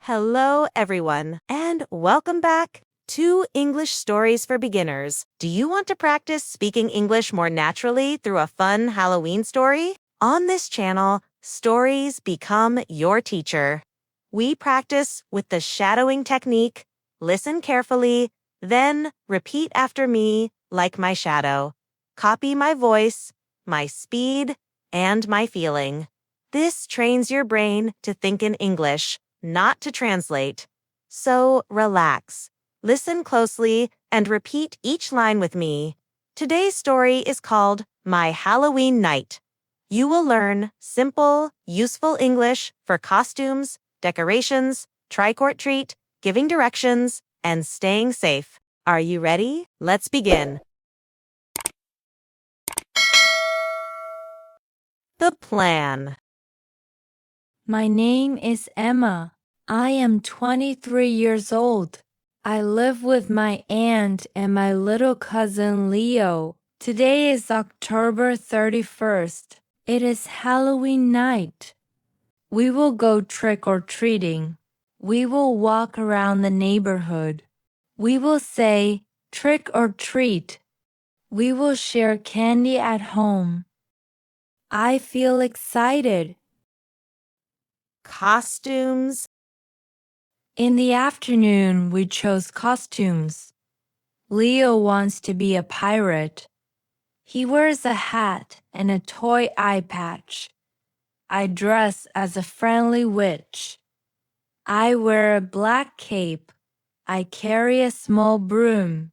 Hello, everyone, and welcome back to English Stories for Beginners. Do you want to practice speaking English more naturally through a fun Halloween story? On this channel, stories become your teacher. We practice with the shadowing technique, listen carefully, then repeat after me like my shadow. Copy my voice, my speed, and my feeling. This trains your brain to think in English, not to translate. So relax, listen closely, and repeat each line with me. Today's story is called My Halloween Night. You will learn simple, useful English for costumes, decorations, trick-or-treat, giving directions, and staying safe. Are you ready? Let's begin. The plan. My name is Emma. I am 23 years old. I live with my aunt and my little cousin Leo. Today is October 31st. It is Halloween night. We will go trick-or-treating. We will walk around the neighborhood. We will say trick or treat. We will share candy at home. I feel excited. Costumes. In the afternoon, we chose costumes. Leo wants to be a pirate. He wears a hat and a toy eye patch. I dress as a friendly witch. I wear a black cape. I carry a small broom.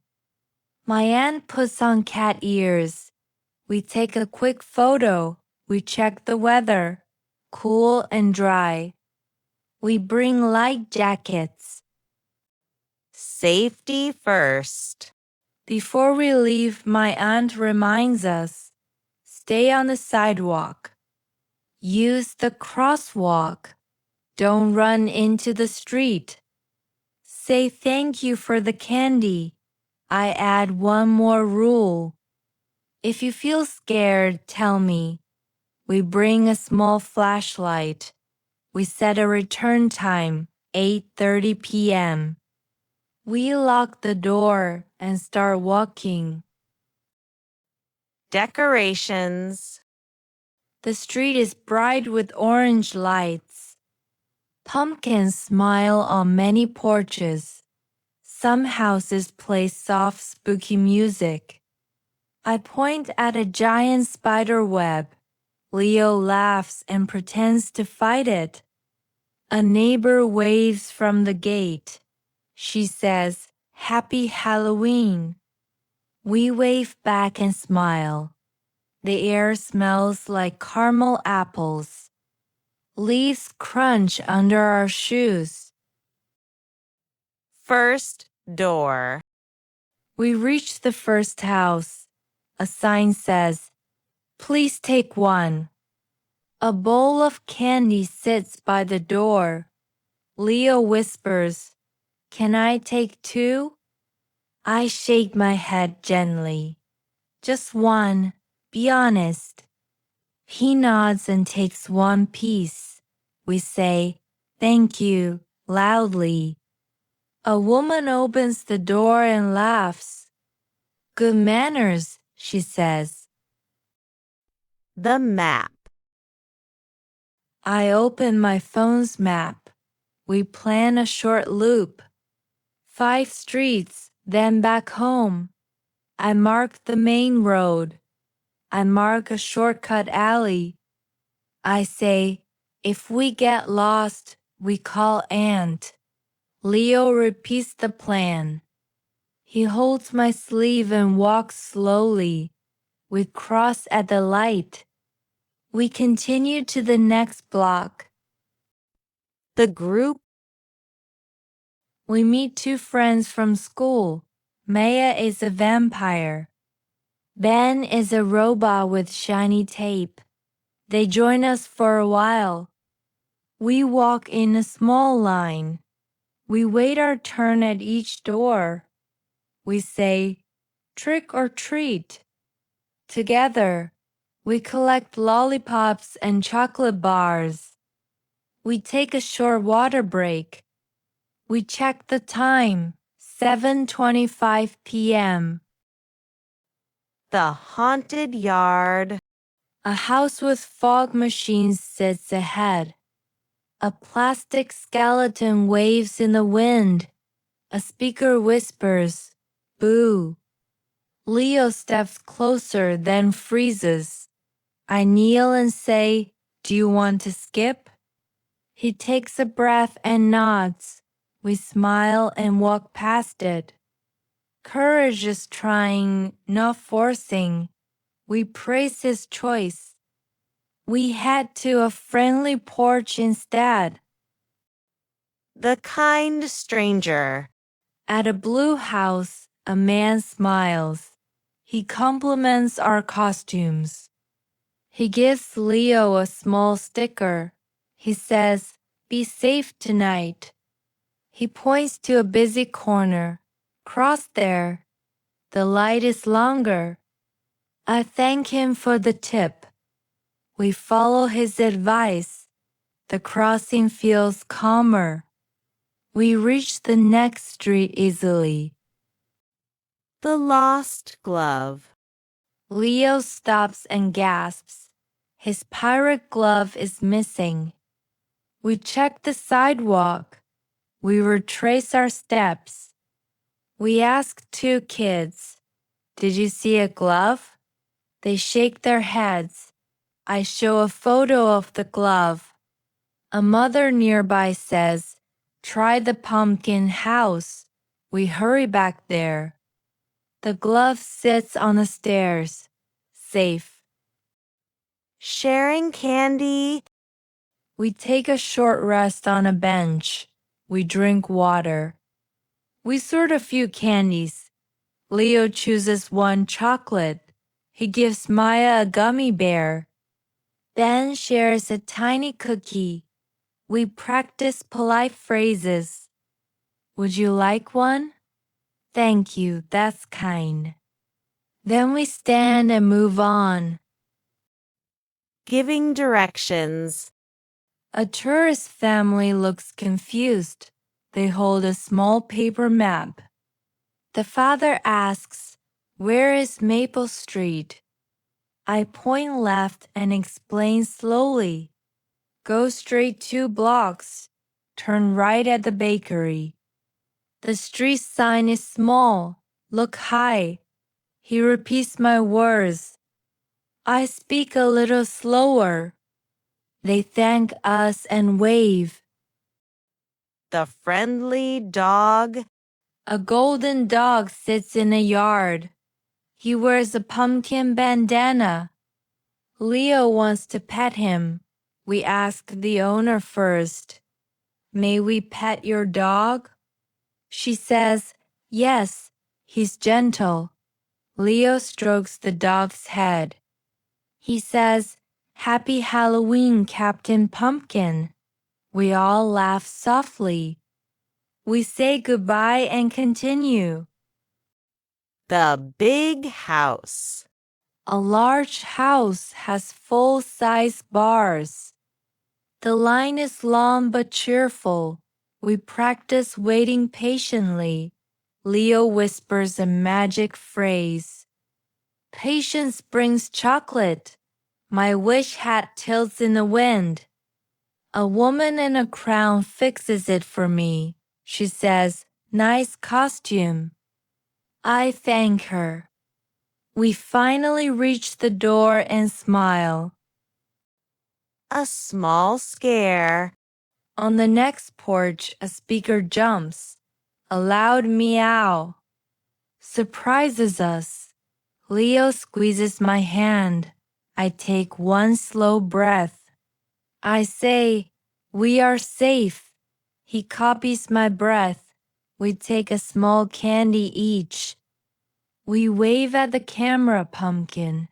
My aunt puts on cat ears. We take a quick photo. We check the weather. Cool and dry. We bring light jackets. Safety first. Before we leave, my aunt reminds us, stay on the sidewalk. Use the crosswalk. Don't run into the street. Say thank you for the candy. I add one more rule. If you feel scared, tell me. We bring a small flashlight. We set a return time, 8:30 p.m. We lock the door and start walking. Decorations. The street is bright with orange lights. Pumpkins smile on many porches. Some houses play soft, spooky music. I point at a giant spider web. Leo laughs and pretends to fight it. A neighbor waves from the gate. She says, "Happy Halloween." We wave back and smile. The air smells like caramel apples. Leaves crunch under our shoes. First door. We reach the first house. A sign says, "Please take one." A bowl of candy sits by the door. Leo whispers, "Can I take two?" I shake my head gently. "Just one, be honest." He nods and takes one piece. We say, "Thank you," loudly. A woman opens the door and laughs. "Good manners," she says. The map. I open my phone's map. We plan a short loop. 5 streets, then back home. I mark the main road. I mark a shortcut alley. I say, if we get lost, we call Aunt. Leo repeats the plan. He holds my sleeve and walks slowly. We cross at the light. We continue to the next block. The group. We meet 2 friends from school. Maya is a vampire. Ben is a robot with shiny tape. They join us for a while. We walk in a small line. We wait our turn at each door. We say, trick or treat. Together, we collect lollipops and chocolate bars. We take a short water break. We check the time, 7:25 p.m. The haunted yard. A house with fog machines sits ahead. A plastic skeleton waves in the wind. A speaker whispers, "Boo." Leo steps closer, then freezes. I kneel and say, "Do you want to skip?" He takes a breath and nods. We smile and walk past it. Courage is trying, not forcing. We praise his choice. We head to a friendly porch instead. The kind stranger. At a blue house, a man smiles. He compliments our costumes. He gives Leo a small sticker. He says, "Be safe tonight." He points to a busy corner. "Cross there. The light is longer." I thank him for the tip. We follow his advice. The crossing feels calmer. We reach the next street easily. The lost glove. Leo stops and gasps. His pirate glove is missing. We check the sidewalk. We retrace our steps. We ask two kids, "Did you see a glove?" They shake their heads. I show a photo of the glove. A mother nearby says, "Try the pumpkin house." We hurry back there. The glove sits on the stairs, safe. Sharing candy. We take a short rest on a bench. We drink water. We sort a few candies. Leo chooses one chocolate. He gives Maya a gummy bear. Ben shares a tiny cookie. We practice polite phrases. "Would you like one?" "Thank you, that's kind." Then we stand and move on. Giving directions. A tourist family looks confused. They hold a small paper map. The father asks, "Where is Maple Street?" I point left and explain slowly. "Go straight 2 blocks. Turn right at the bakery." The street sign is small. Look high. He repeats my words. I speak a little slower. They thank us and wave. The friendly dog. A golden dog sits in a yard. He wears a pumpkin bandana. Leo wants to pet him. We ask the owner first, "May we pet your dog?" She says, "Yes, he's gentle." Leo strokes the dog's head. He says, "Happy Halloween, Captain Pumpkin." We all laugh softly. We say goodbye and continue. The big house. A large house has full-size bars. The line is long but cheerful. We practice waiting patiently. Leo whispers a magic phrase. "Patience brings chocolate." My wish hat tilts in the wind. A woman in a crown fixes it for me. She says, "Nice costume." I thank her. We finally reach the door and smile. A small scare. On the next porch, a speaker jumps. A loud meow surprises us. Leo squeezes my hand. I take one slow breath. I say, "We are safe." He copies my breath. We take a small candy each. We wave at the camera pumpkin.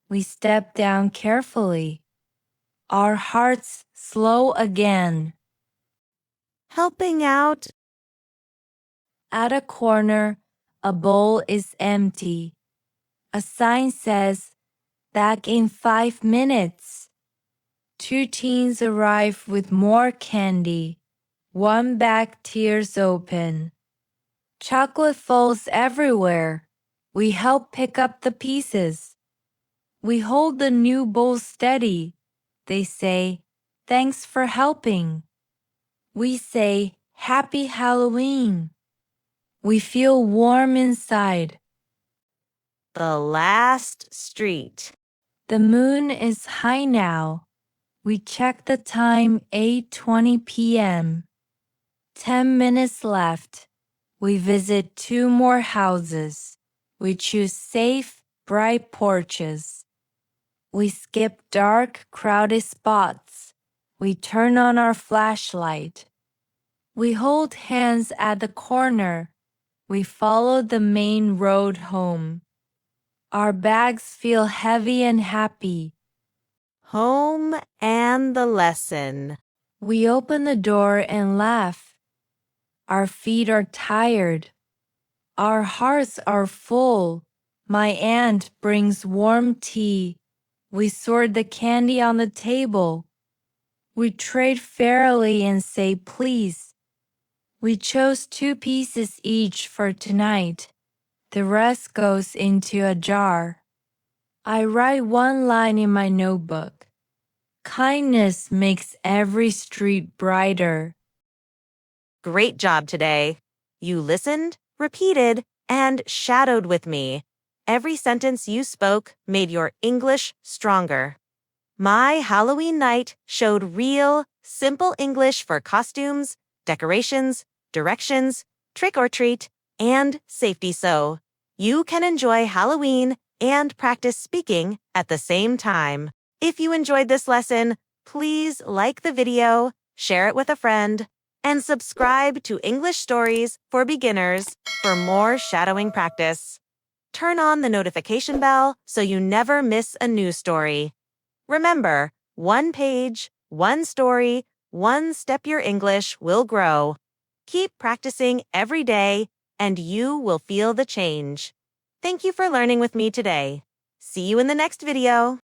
We step down carefully. Our hearts slow again. Helping out. At a corner, a bowl is empty. A sign says, "Back in 5 minutes." Two teens arrive with more candy. One bag tears open. Chocolate falls everywhere. We help pick up the pieces. We hold the new bowl steady. They say, "Thanks for helping." We say, "Happy Halloween." We feel warm inside. The last street. The moon is high now. We check the time, 8:20 p.m. 10 minutes left. We visit 2 more houses. We choose safe, bright porches. We skip dark, crowded spots. We turn on our flashlight. We hold hands at the corner. We follow the main road home. Our bags feel heavy and happy. Home and the lesson. We open the door and laugh. Our feet are tired. Our hearts are full. My aunt brings warm tea. We sort the candy on the table. We trade fairly and say please. We chose 2 pieces each for tonight. The rest goes into a jar. I write 1 line in my notebook. Kindness makes every street brighter. Great job today. You listened, repeated, and shadowed with me. Every sentence you spoke made your English stronger. My Halloween night showed real, simple English for costumes, decorations, directions, trick or treat, and safety so you can enjoy Halloween and practice speaking at the same time. If you enjoyed this lesson, please like the video, share it with a friend, and subscribe to English Stories for Beginners for more shadowing practice. Turn on the notification bell so you never miss a new story. Remember, 1 page, 1 story, 1 step your English will grow. Keep practicing every day, and you will feel the change. Thank you for learning with me today. See you in the next video.